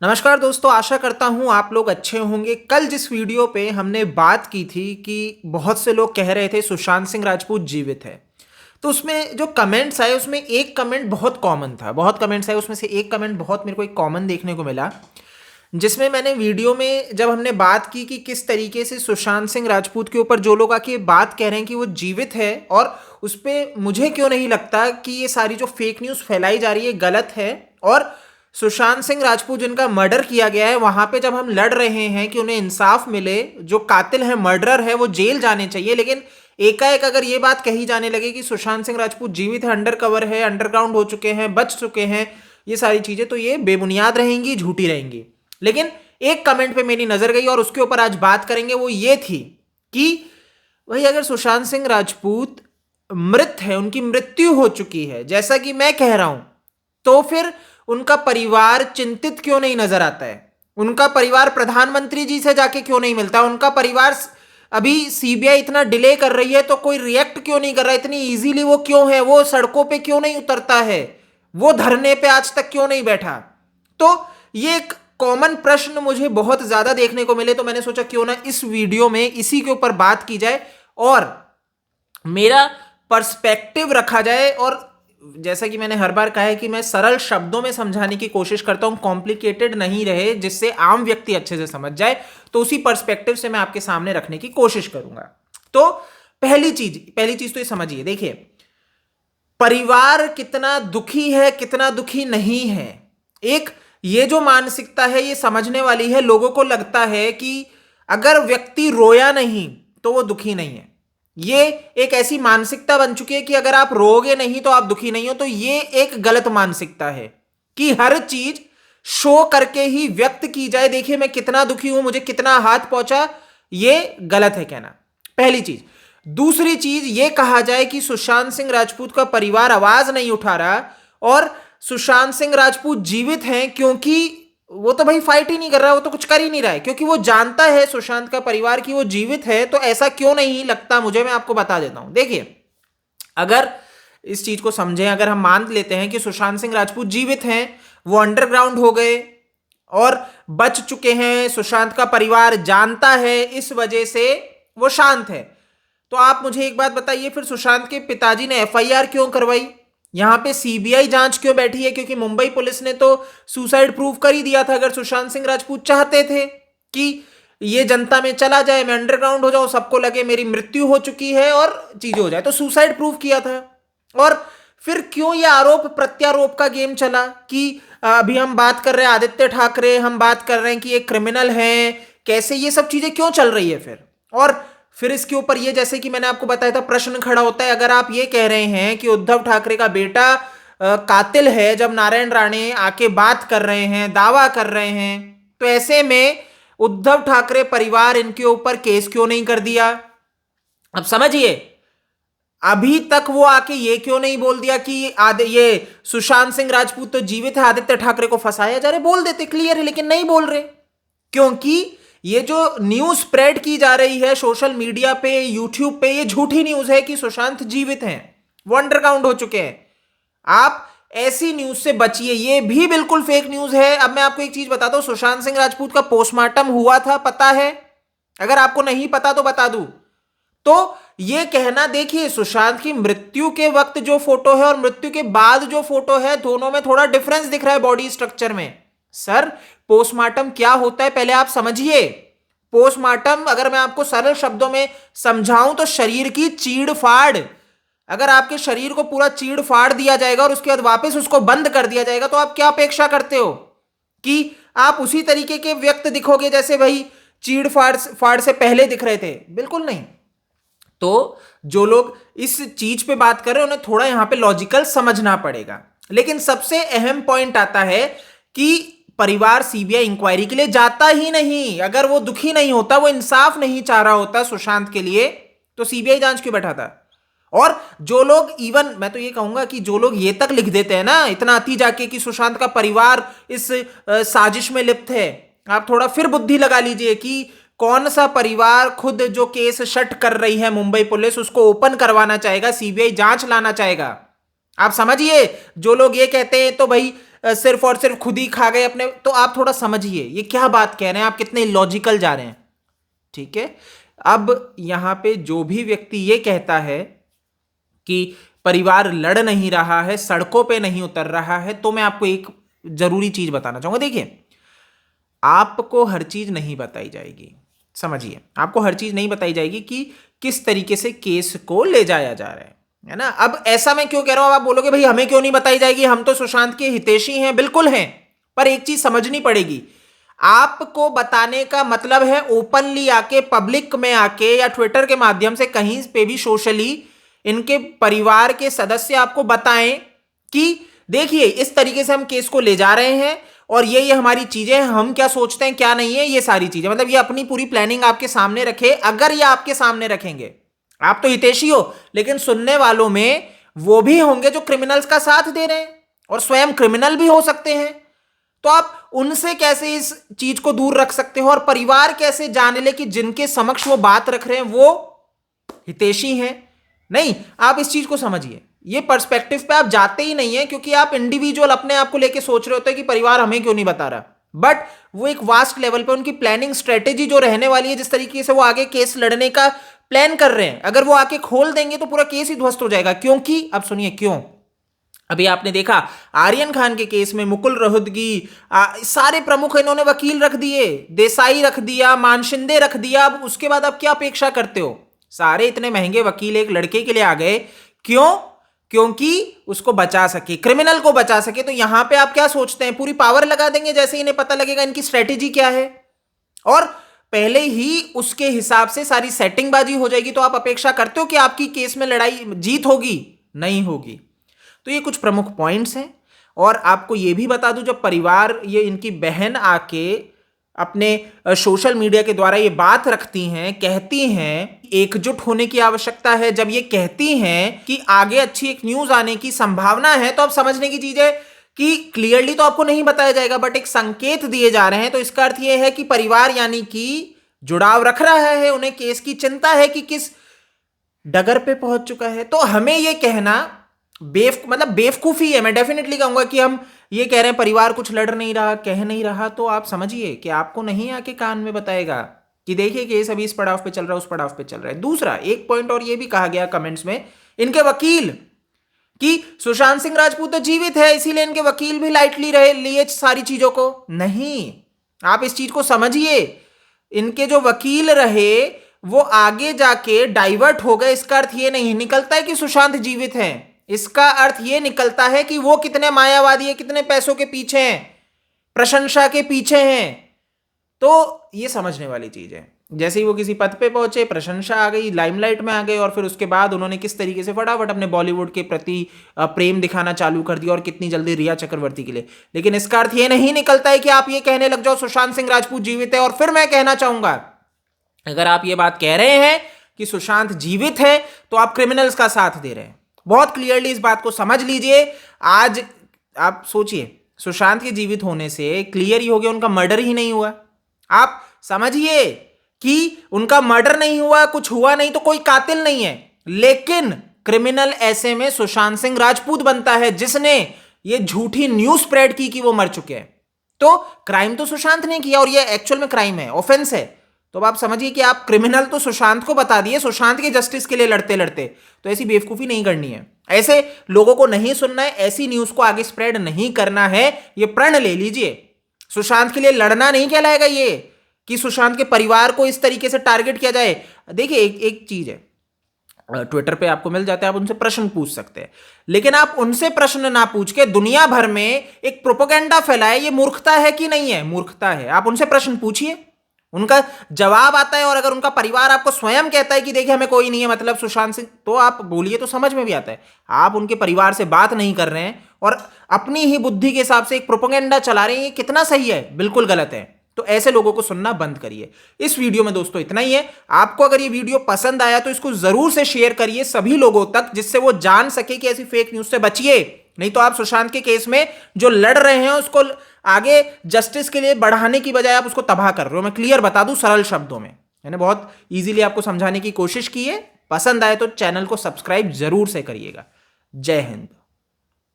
नमस्कार दोस्तों, आशा करता हूँ आप लोग अच्छे होंगे। कल जिस वीडियो पे हमने बात की थी कि बहुत से लोग कह रहे थे सुशांत सिंह राजपूत जीवित है, तो उसमें जो कमेंट्स आए उसमें एक कमेंट बहुत कॉमन था। बहुत कमेंट्स आए, उसमें से एक कमेंट बहुत मेरे को एक कॉमन देखने को मिला, जिसमें मैंने वीडियो में जब हमने बात की कि किस तरीके से सुशांत सिंह राजपूत के ऊपर जो लोग आके बात कह रहे हैं कि वो जीवित है, और उस पर मुझे क्यों नहीं लगता कि ये सारी जो फेक न्यूज़ फैलाई जा रही है गलत है। और सुशांत सिंह राजपूत जिनका मर्डर किया गया है, वहां पे जब हम लड़ रहे हैं कि उन्हें इंसाफ मिले, जो कातिल है, मर्डरर है, वो जेल जाने चाहिए, लेकिन एकाएक अगर ये बात कही जाने लगे कि सुशांत सिंह राजपूत जीवित है, अंडर कवर है, अंडरग्राउंड हो चुके हैं, बच चुके हैं, ये सारी चीजें तो ये बेबुनियाद रहेंगी, झूठी रहेंगी। लेकिन एक कमेंट पे मेरी नजर गई और उसके ऊपर आज बात करेंगे। वो ये थी कि भाई अगर सुशांत सिंह राजपूत मृत है, उनकी मृत्यु हो चुकी है जैसा कि मैं कह रहा हूं, तो फिर उनका परिवार चिंतित क्यों नहीं नजर आता है? उनका परिवार प्रधानमंत्री जी से जाके क्यों नहीं मिलता? उनका परिवार अभी सीबीआई इतना डिले कर रही है तो कोई रिएक्ट क्यों नहीं कर रहा? इतनी इजीली वो क्यों है? वो सड़कों पे क्यों नहीं उतरता है? वो धरने पे आज तक क्यों नहीं बैठा? तो ये एक कॉमन प्रश्न मुझे बहुत ज्यादा देखने को मिले, तो मैंने सोचा क्यों ना इस वीडियो में इसी के ऊपर बात की जाए और मेरा पर्सपेक्टिव रखा जाए। और जैसा कि मैंने हर बार कहा है कि मैं सरल शब्दों में समझाने की कोशिश करता हूं, कॉम्प्लिकेटेड नहीं रहे, जिससे आम व्यक्ति अच्छे से समझ जाए। तो उसी पर्सपेक्टिव से मैं आपके सामने रखने की कोशिश करूंगा। तो पहली चीज तो ये समझिए, देखिए, परिवार कितना दुखी है, कितना दुखी नहीं है, एक ये जो मानसिकता है ये समझने वाली है। लोगों को लगता है कि अगर व्यक्ति रोया नहीं तो वो दुखी नहीं है। ये एक ऐसी मानसिकता बन चुकी है कि अगर आप रोगे नहीं तो आप दुखी नहीं हो। तो ये एक गलत मानसिकता है कि हर चीज शो करके ही व्यक्त की जाए। देखिए मैं कितना दुखी हूं, मुझे कितना हाथ पहुंचा, ये गलत है कहना, पहली चीज। दूसरी चीज ये कहा जाए कि सुशांत सिंह राजपूत का परिवार आवाज नहीं उठा रहा और सुशांत सिंह राजपूत जीवित हैं क्योंकि वो तो भाई फाइट ही नहीं कर रहा, वो तो कुछ कर ही नहीं रहा है, क्योंकि वो जानता है सुशांत का परिवार कि वो जीवित है। तो ऐसा क्यों नहीं लगता मुझे, मैं आपको बता देता हूं। देखिए, अगर इस चीज को समझें, अगर हम मान लेते हैं कि सुशांत सिंह राजपूत जीवित हैं, वो अंडरग्राउंड हो गए और बच चुके हैं, सुशांत का परिवार जानता है, इस वजह से वो शांत है, तो आप मुझे एक बात बताइए, फिर सुशांत के पिताजी ने एफआईआर क्यों करवाई? यहां पे सीबीआई जांच क्यों बैठी है? क्योंकि मुंबई पुलिस ने तो सुसाइड प्रूव कर ही दिया था। अगर सुशांत सिंह राजपूत चाहते थे कि ये जनता में चला जाए, मैं अंडरग्राउंड हो जाऊं, सबको लगे मेरी मृत्यु हो चुकी है और चीजें हो जाए, तो सुसाइड प्रूव किया था। और फिर क्यों ये आरोप प्रत्यारोप का गेम चला कि अभी हम बात कर रहे हैं आदित्य ठाकरे, हम बात कर रहे हैं कि ये क्रिमिनल हैं, कैसे ये सब चीजें क्यों चल रही है फिर? और फिर इसके ऊपर ये, जैसे कि मैंने आपको बताया था, प्रश्न खड़ा होता है, अगर आप ये कह रहे हैं कि उद्धव ठाकरे का बेटा कातिल है, जब नारायण राणे आके बात कर रहे हैं, दावा कर रहे हैं, तो ऐसे में उद्धव ठाकरे परिवार इनके ऊपर केस क्यों नहीं कर दिया? अब समझिए, अभी तक वो आके ये क्यों नहीं बोल दिया कि ये सुशांत सिंह राजपूत तो जीवित है, आदित्य ठाकरे को फंसाया जा रहा है? बोल देते, क्लियर है, लेकिन नहीं बोल रहे, क्योंकि ये जो न्यूज स्प्रेड की जा रही है सोशल मीडिया पे, यूट्यूब पे, ये झूठी न्यूज है कि सुशांत जीवित हैं, वो अंडरग्राउंड हो चुके हैं। आप ऐसी न्यूज से बचिए, ये भी बिल्कुल फेक न्यूज है। अब मैं आपको एक चीज बताता हूं, सुशांत सिंह राजपूत का पोस्टमार्टम हुआ था, पता है? अगर आपको नहीं पता तो बता दूं, तो ये कहना, देखिए, सुशांत की मृत्यु के वक्त जो फोटो है और मृत्यु के बाद जो फोटो है, दोनों में थोड़ा डिफरेंस दिख रहा है बॉडी स्ट्रक्चर में। सर, पोस्टमार्टम क्या होता है पहले आप समझिए। पोस्टमार्टम, अगर मैं आपको सरल शब्दों में समझाऊं, तो शरीर की चीड़ फाड़। अगर आपके शरीर को पूरा चीड़ फाड़ दिया जाएगा और उसके बाद वापस उसको बंद कर दिया जाएगा, तो आप क्या अपेक्षा करते हो कि आप उसी तरीके के व्यक्त दिखोगे जैसे भाई चीड़ फाड़ से पहले दिख रहे थे? बिल्कुल नहीं। तो जो लोग इस चीज पे बात कर रहे हैं उन्हें थोड़ा यहां पे लॉजिकल समझना पड़ेगा। लेकिन सबसे अहम पॉइंट आता है कि परिवार सीबीआई इंक्वायरी के लिए जाता ही नहीं। अगर वो दुखी नहीं होता, वो इंसाफ नहीं चाह रहा होता सुशांत के लिए, तो सीबीआई जांच क्यों बैठाता? और जो लोग, इवन मैं तो ये कहूंगा कि जो लोग ये तक लिख देते हैं ना, इतना अति जाके, कि सुशांत का परिवार इस साजिश में लिप्त है, आप थोड़ा फिर बुद्धि लगा लीजिए कि कौन सा परिवार खुद जो केस शट कर रही है मुंबई पुलिस, उसको ओपन करवाना चाहेगा, सीबीआई जांच लाना चाहेगा? आप समझिए, जो लोग ये कहते हैं तो भाई सिर्फ और सिर्फ खुद ही खा गए अपने, तो आप थोड़ा समझिए ये क्या बात कह रहे हैं, आप कितने लॉजिकल जा रहे हैं। ठीक है, अब यहां पे जो भी व्यक्ति ये कहता है कि परिवार लड़ नहीं रहा है, सड़कों पे नहीं उतर रहा है, तो मैं आपको एक जरूरी चीज बताना चाहूंगा। देखिए, आपको हर चीज नहीं बताई जाएगी, समझिए, आपको हर चीज नहीं बताई जाएगी कि किस तरीके से केस को ले जाया जा रहा है ना। अब ऐसा मैं क्यों कह रहा हूं, आप बोलोगे भाई हमें क्यों नहीं बताई जाएगी, हम तो सुशांत के हितैषी हैं। बिल्कुल हैं, पर एक चीज समझनी पड़ेगी, आपको बताने का मतलब है ओपनली आके, पब्लिक में आके, या ट्विटर के माध्यम से कहीं पे भी सोशली इनके परिवार के सदस्य आपको बताएं कि देखिए इस तरीके से हम केस को ले जा रहे हैं और ये हमारी चीजें हैं, हम क्या सोचते हैं क्या नहीं है, ये सारी चीजें, मतलब ये अपनी पूरी प्लानिंग आपके सामने रखे। अगर ये आपके सामने रखेंगे, आप तो हितैषी हो, लेकिन सुनने वालों में वो भी होंगे जो क्रिमिनल्स का साथ दे रहे हैं और स्वयं क्रिमिनल भी हो सकते हैं, तो आप उनसे कैसे इस चीज को दूर रख सकते हो और परिवार कैसे जान ले कि जिनके समक्ष वो बात रख रहे हैं वो हितैषी हैं। नहीं, आप इस चीज को समझिए, ये पर्सपेक्टिव पे आप जाते ही नहीं है, क्योंकि आप इंडिविजुअल अपने आप को लेके सोच रहे होते हैं कि परिवार हमें क्यों नहीं बता रहा, बट वो एक वास्ट लेवल पे उनकी प्लानिंग स्ट्रेटेजी जो रहने वाली है, जिस तरीके से वो आगे केस लड़ने का प्लान कर रहे हैं, अगर वो आके खोल देंगे तो पूरा केस ही ध्वस्त हो जाएगा। क्योंकि अब सुनिए क्यों, अभी आपने देखा आर्यन खान के केस में मुकुल रोहतगी, सारे प्रमुख इन्होंने वकील रख दिए, देसाई रख दिया, मानशिंदे रख दिया। अब उसके बाद आप क्या अपेक्षा करते हो, सारे इतने महंगे वकील एक लड़के के लिए आ गए, क्यों? क्योंकि उसको बचा सके, क्रिमिनल को बचा सके। तो यहां पे आप क्या सोचते हैं, पूरी पावर लगा देंगे जैसे इन्हें पता लगेगा इनकी स्ट्रेटेजी क्या है, और पहले ही उसके हिसाब से सारी सेटिंगबाजी हो जाएगी। तो आप अपेक्षा करते हो कि आपकी केस में लड़ाई जीत होगी? नहीं होगी। तो ये कुछ प्रमुख पॉइंट्स हैं। और आपको ये भी बता दूं, जब परिवार, ये इनकी बहन आके अपने सोशल मीडिया के द्वारा ये बात रखती हैं, कहती हैं एकजुट होने की आवश्यकता है, जब ये कहती हैं कि आगे अच्छी एक न्यूज आने की संभावना है, तो अब समझने की चीज है कि क्लियरली तो आपको नहीं बताया जाएगा, बट एक संकेत दिए जा रहे हैं। तो इसका अर्थ यह है कि परिवार यानी कि जुड़ाव रख रहा है, उन्हें केस की चिंता है कि किस डगर पे पहुंच चुका है। तो हमें यह कहना बेवकूफी है। मैं डेफिनेटली कहूंगा कि हम ये कह रहे हैं परिवार कुछ लड़ नहीं रहा, कह नहीं रहा, तो आप समझिए कि आपको नहीं आके कान में बताएगा कि देखिए केस अभी इस पड़ाव पे चल रहा है, उस पड़ाव पे चल रहा है। दूसरा एक पॉइंट और ये भी कहा गया कमेंट्स में इनके वकील कि सुशांत सिंह राजपूत तो जीवित है, इसीलिए इनके वकील भी लाइटली रहे लिए सारी चीजों को। नहीं, आप इस चीज को समझिए, इनके जो वकील रहे वो आगे जाके डाइवर्ट हो गए। इसका अर्थ ये नहीं निकलता है कि सुशांत जीवित है, इसका अर्थ ये निकलता है कि वो कितने मायावादी है, कितने पैसों के पीछे हैं, प्रशंसा के पीछे हैं। तो ये समझने वाली चीज है। जैसे ही वो किसी पद पे पहुंचे, प्रशंसा आ गई, लाइमलाइट में आ गए, और फिर उसके बाद उन्होंने किस तरीके से फटाफट अपने बॉलीवुड के प्रति प्रेम दिखाना चालू कर दिया, और कितनी जल्दी रिया चक्रवर्ती के लिए। लेकिन इसका अर्थ ये नहीं निकलता है कि आप ये कहने लग जाओ सुशांत सिंह राजपूत जीवित है। और फिर मैं कहना चाहूंगा, अगर आप ये बात कह रहे हैं कि सुशांत जीवित है, तो आप क्रिमिनल्स का साथ दे रहे हैं। बहुत क्लियरली इस बात को समझ लीजिए। आज आप सोचिए, सुशांत के जीवित होने से क्लियर ही हो गया उनका मर्डर ही नहीं हुआ। आप समझिए कि उनका मर्डर नहीं हुआ, कुछ हुआ नहीं, तो कोई कातिल नहीं है। लेकिन क्रिमिनल ऐसे में सुशांत सिंह राजपूत बनता है जिसने ये झूठी न्यूज स्प्रेड की कि वो मर चुके हैं। तो क्राइम तो सुशांत ने किया, और ये एक्चुअल में क्राइम है, ऑफेंस है। तो अब आप समझिए कि आप क्रिमिनल तो सुशांत को बता दिए, सुशांत के जस्टिस के लिए लड़ते लड़ते। तो ऐसी बेवकूफी नहीं करनी है, ऐसे लोगों को नहीं सुनना है, ऐसी न्यूज को आगे स्प्रेड नहीं करना है। ये प्रण ले लीजिए, सुशांत के लिए लड़ना नहीं कहलाएगा ये कि सुशांत के परिवार को इस तरीके से टारगेट किया जाए। देखिए एक चीज है, ट्विटर पे आपको मिल जाता है, आप उनसे प्रश्न पूछ सकते हैं, लेकिन आप उनसे प्रश्न ना पूछ के दुनिया भर में एक प्रोपेगेंडा फैलाए, ये मूर्खता है कि नहीं है? मूर्खता है। आप उनसे प्रश्न पूछिए, उनका जवाब आता है, और अगर उनका परिवार आपको स्वयं कहता है कि देखिए हमें कोई नहीं है मतलब सुशांत सिंह, तो आप बोलिए, तो समझ में भी आता है। आप उनके परिवार से बात नहीं कर रहे हैं और अपनी ही बुद्धि के हिसाब से एक प्रोपेगेंडा चला रहे हैं, ये कितना सही है? बिल्कुल गलत है। तो ऐसे लोगों को सुनना बंद करिए। इस वीडियो में दोस्तों इतना ही है। आपको अगर ये वीडियो पसंद आया तो इसको जरूर से शेयर करिए सभी लोगों तक, जिससे वो जान सके कि ऐसी फेक न्यूज से बचिए। नहीं तो आप सुशांत के केस में जो लड़ रहे हैं उसको आगे जस्टिस के लिए बढ़ाने की बजाय आप उसको तबाह कर रहे हो। मैं क्लियर बता दूं सरल शब्दों में, मैंने बहुत इजीली आपको समझाने की कोशिश की है। पसंद आए तो चैनल को सब्सक्राइब जरूर से करिएगा। जय हिंद।